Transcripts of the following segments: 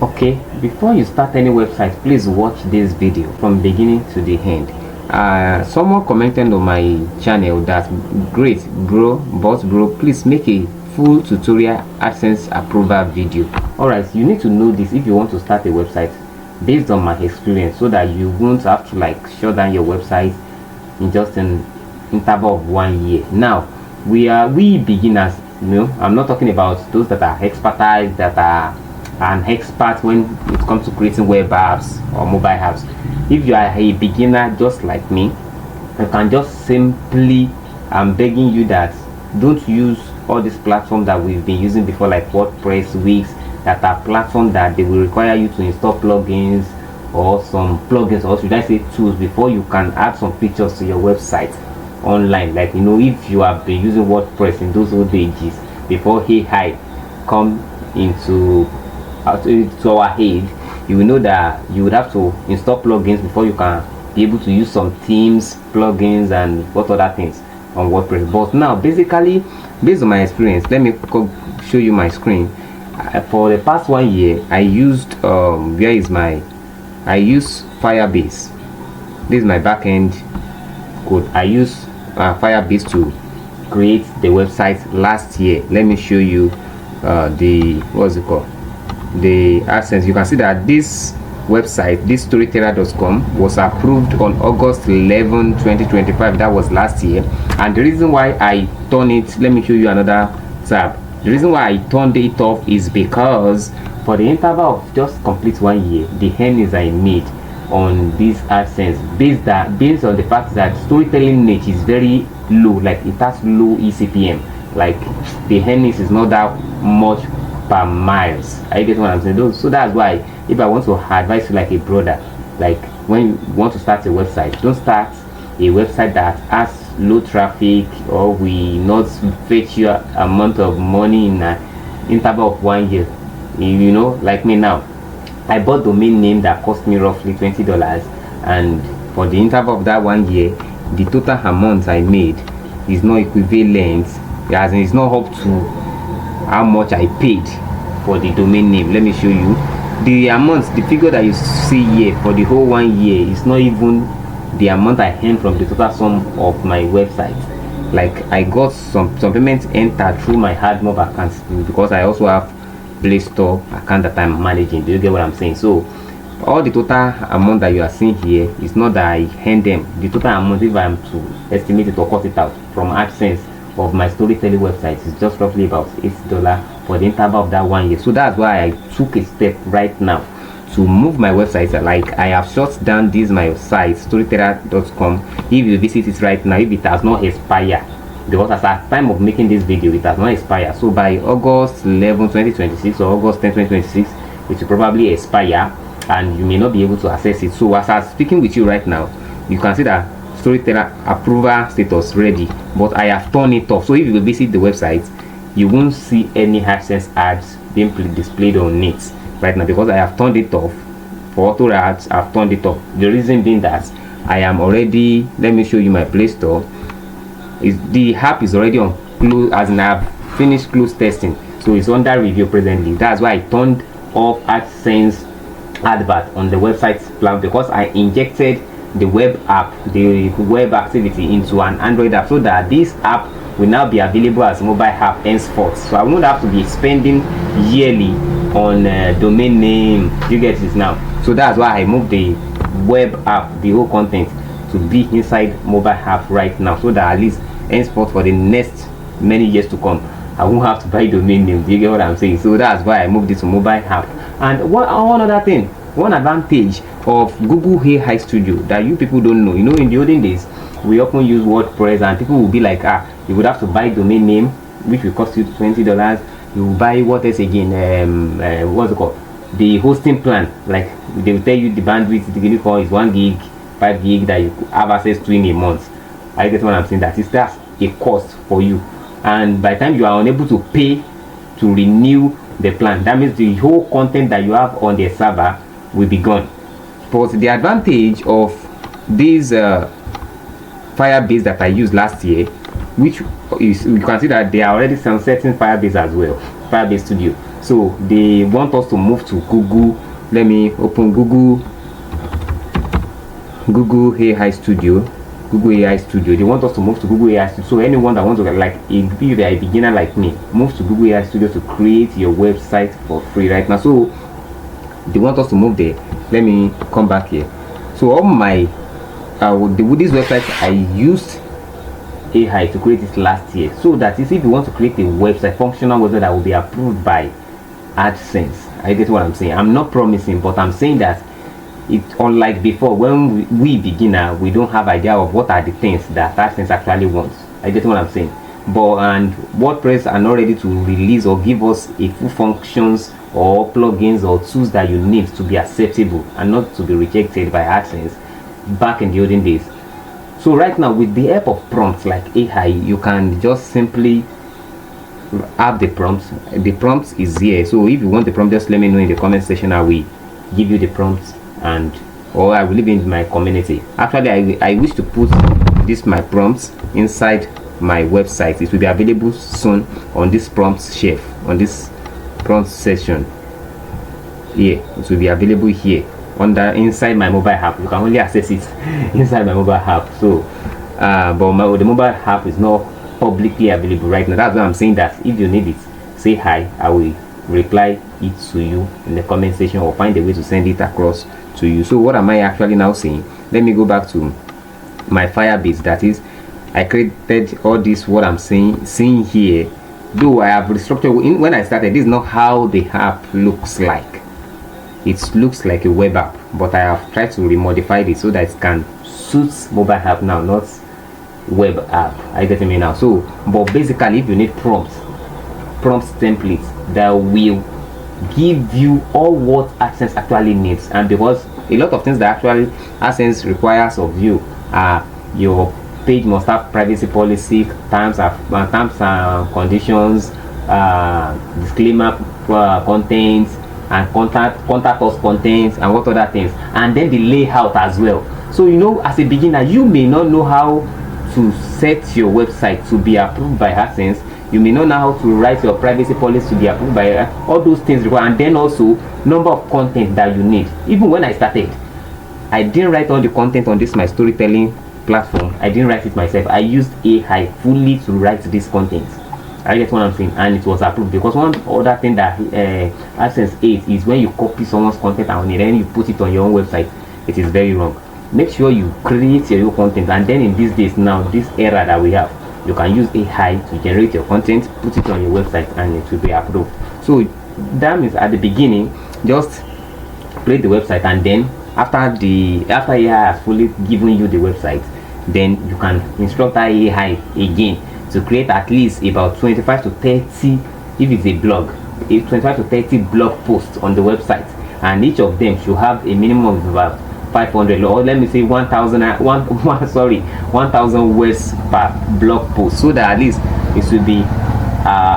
Okay, before you start any website, please watch this video from beginning to the end. Someone commented on my channel that great bro, boss bro, please make a full tutorial AdSense approval video. Alright, you need to know this if you want to start a website based on my experience, so that you won't have to like shut down your website in just an interval of 1 year. Now we beginners, you know, I'm not talking about those that are expertise, that are an expert when it comes to creating web apps or mobile apps. If you are a beginner just like me, you can just simply, I'm begging you that don't use all these platforms that we've been using before, like WordPress, Wix, that are platforms that they will require you to install plugins or some plugins, or should I say tools, before you can add some features to your website online. Like, you know, if you have been using WordPress in those old ages before AI come into our head, you will know that you would have to install plugins before you can be able to use some themes, plugins, and what other things on WordPress. But now, basically, based on my experience, let me show you my screen. For the past 1 year, I used I use Firebase. This is my backend code. I use Firebase to create the website last year. Let me show you the AdSense. You can see that this website, this storyteller.com, was approved on August 11, 2025. That was last year. And the reason why I turned it, let me show you another tab. The reason why I turned it off is because for the interval of just complete 1 year, the earnings I made on this AdSense, based on the fact that storytelling niche is very low, like it has low ECPM, like the earnings is not that much per miles. I get what I'm saying? So that's why, if I want to advise you like a brother, like when you want to start a website, don't start a website that has low traffic or will not fetch you amount of money in an interval of 1 year. You know, like me now, I bought domain name that cost me roughly $20, and for the interval of that 1 year, the total amount I made is not equivalent, as in it's not up to how much I paid for the domain name. Let me show you the amount. The figure that you see here for the whole 1 year is not even the amount I earned from the total sum of my website. Like, I got some payments entered through my hardmob accounts, because I also have Play Store account that I'm managing. Do you get what I'm saying? So all the total amount that you are seeing here is not that I earned them. The total amount, if I'm to estimate it or cut it out from AdSense of my storytelling website, is just roughly about $8 for the interval of that 1 year. So that's why I took a step right now to move my website. Like, I have shut down this my site storyteller.com. If you visit it right now, if it has not expired, because as at time of making this video, it has not expired, so by August 11, 2026 or August 10, 2026, it will probably expire and you may not be able to access it. So as I'm speaking with you right now, you can see that storyteller approval status ready, but I have turned it off. So if you visit the website, you won't see any AdSense ads being displayed on it right now, because I have turned it off. For auto ads, I've turned it off. The reason being that I am already, let me show you my Play Store. The app is already on close, as in I've finished close testing, so it's under review presently. That's why I turned off AdSense advert on the website plan, because I injected the web app, the web activity, into an Android app, so that this app will now be available as mobile app henceforth. So I won't have to be spending yearly on domain name. You get this now? So that's why I moved the web app, the whole content, to be inside mobile app right now, so that at least henceforth for the next many years to come, I won't have to buy domain name. Do you get what I'm saying? So that's why I moved it to mobile app. And one other thing, one advantage of Google AI Studio that you people don't know, you know, in the olden days we often use WordPress, and people will be like, you would have to buy domain name, which will cost you $20. You will buy what else again? What's it called? The hosting plan. Like, they will tell you the bandwidth the gig is 1 gig, 5 gig that you have access to in a month. I get what I'm saying? That's a cost for you, and by the time you are unable to pay to renew the plan, that means the whole content that you have on the server will be gone. But the advantage of this Firebase that I used last year, which is, you can see that they are already sunsetting Firebase as well, Firebase Studio. So they want us to move to Google. Let me open Google AI Studio. Google AI Studio. They want us to move to Google AI Studio. So anyone that wants to, like, if you're a beginner like me, move to Google AI Studio to create your website for free right now. So they want us to move there. Let me come back here. So all my with this website, I used AI to create it last year. So that is, if you want to create a website, functional website that will be approved by AdSense. I get what I'm saying. I'm not promising, but I'm saying that it, unlike before, when we beginner, we don't have idea of what are the things that AdSense actually wants. I get what I'm saying. But and WordPress are not ready to release or give us a full functions or plugins or tools that you need to be acceptable and not to be rejected by AdSense back in the olden days. So right now, with the help of prompts like AI, you can just simply have the prompts. The prompts is here. So if you want the prompt, just let me know in the comment section. I will give you the prompts, and or I will leave it in my community. Actually, I wish to put this my prompts inside my website. It will be available soon on this prompts shelf, on this prompt section here. It will be available here inside my mobile app. You can only access it inside my mobile app. So but the mobile app is not publicly available right now. That's why I'm saying that if you need it, say hi. I will reply it to you in the comment section, or find a way to send it across to you. So what am I actually now saying? Let me go back to my Firebase. That is, I created all this, what I'm seeing here. Though I have restructured when I started, this is not how the app looks like. It looks like a web app, but I have tried to remodify it so that it can suit mobile app now, not web app. I get me now. So but basically, if you need prompts templates that will give you all what AdSense actually needs, and because a lot of things that actually AdSense requires of you are, your page must have privacy policy, terms and conditions, disclaimer contents, and contact us contents, and what other things, and then the layout as well. So you know, as a beginner, you may not know how to set your website to be approved by AdSense. You may not know how to write your privacy policy to be approved by all those things required, and then also number of content that you need. Even when I started, I didn't write all the content on this my storytelling platform. I didn't write it myself. I used AI fully to write this content. I get what I'm saying, and it was approved. Because one other thing that AdSense hates is when you copy someone's content and then you put it on your own website. It is very wrong. Make sure you create your own content, and then in these days now, this era that we have, you can use AI to generate your content, put it on your website, and it will be approved. So that means at the beginning, just create the website, and then after AI has fully given you the website, then you can instruct that AI again to create at least about 25 to 30, if it's a blog, 25 to 30 blog posts on the website, and each of them should have a minimum of about 500, or let me say 1,000 words per blog post, so that at least it will be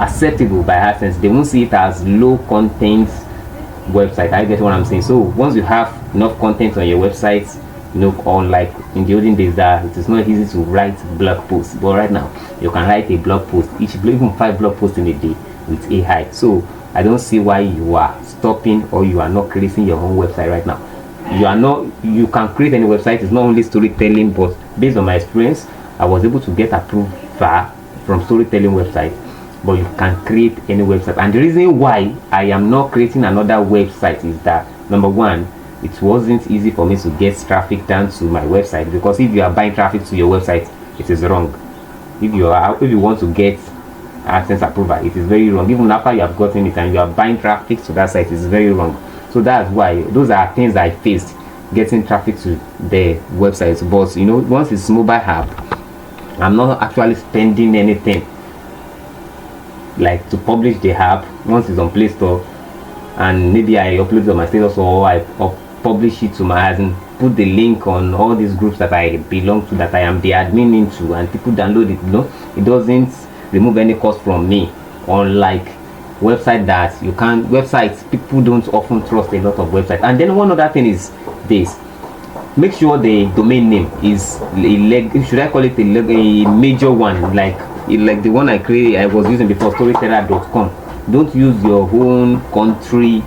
acceptable by AdSense. They won't see it as low content website. I get what I'm saying. So once you have enough content on your website, you know, unlike in the olden days that it is not easy to write blog posts, but right now you can write a blog post, even 5 blog posts in a day with AI. So I don't see why you are stopping, or you are not creating your own website right now. You can create any website. It's not only storytelling, but based on my experience, I was able to get approved from storytelling website. But you can create any website, and the reason why I am not creating another website is that, number one, it wasn't easy for me to get traffic down to my website, because if you are buying traffic to your website, it is wrong. If you want to get AdSense approval, it is very wrong. Even after you have gotten it and you are buying traffic to that site, it is very wrong. So that's why those are things I faced getting traffic to the websites. But you know, once it's mobile app, I'm not actually spending anything like to publish the app. Once it's on Play Store, and maybe I upload it on my status, or I publish it to my, and put the link on all these groups that I belong to, that I am the admin into, and people download it. You know, it doesn't remove any cost from me, unlike website that you can't. Websites, people don't often trust a lot of websites. And then one other thing is this: make sure the domain name is should I call it a major one, like the one I was using before, storyteller.com. Don't use your own country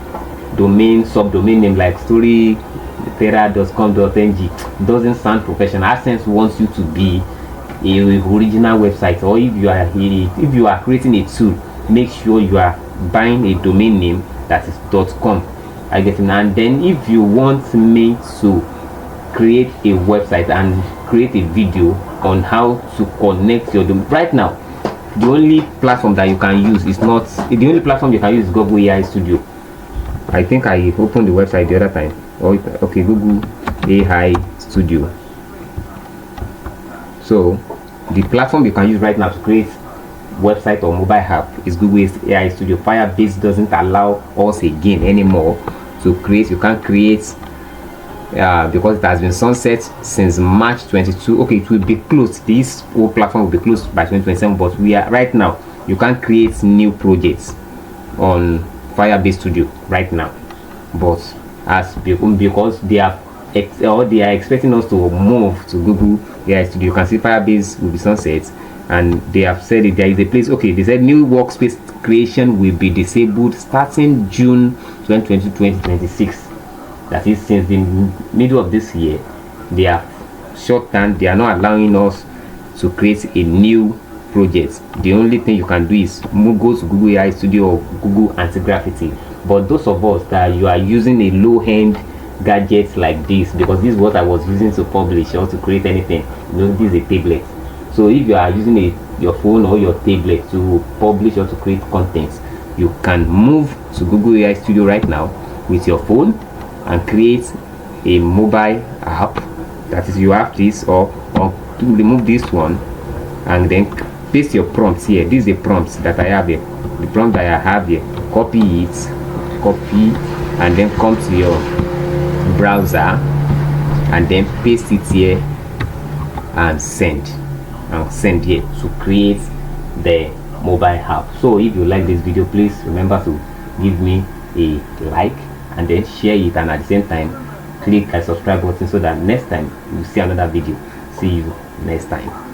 domain, subdomain name like storyteller.com.ng. Doesn't sound professional. AdSense wants you to be a original website, or if you are creating a tool, make sure you are buying a domain name that is .com. I get it. And then if you want me to create a website and create a video on how to connect your domain, right now the only platform that you can use is not the only platform you can use is Google AI Studio. I think I opened the website the other time. Okay, Google AI Studio. So the platform you can use right now to create website or mobile app is Google AI Studio. Firebase doesn't allow us again anymore to create. You can't create because it has been sunset since March 22. Okay, it will be closed. This whole platform will be closed by 2027, but we are right now, you can't create new projects on Firebase Studio right now. But because they are expecting us to move to Google AI Studio, you can see Firebase will be sunset, and they have said it, there is a place. Okay, they said new workspace creation will be disabled starting June 2026. That is, since the middle of this year, they are shut down. They are not allowing us to create a new project. The only thing you can do is go to Google AI Studio or Google Anti-Graffiti. But those of us that you are using a low-end gadget like this, because this is what I was using to publish or to create anything, this is a tablet. So if you are using your phone or your tablet to publish or to create content, you can move to Google AI Studio right now with your phone and create a mobile app. That is, you have this, or to remove this one and then paste your prompts here. This is the prompts that I have here. The prompt that I have here, copy and then come to your browser and then paste it here and send here to create the mobile app. So if you like this video, please remember to give me a like and then share it, and at the same time click the subscribe button so that next time you see another video. See you next time.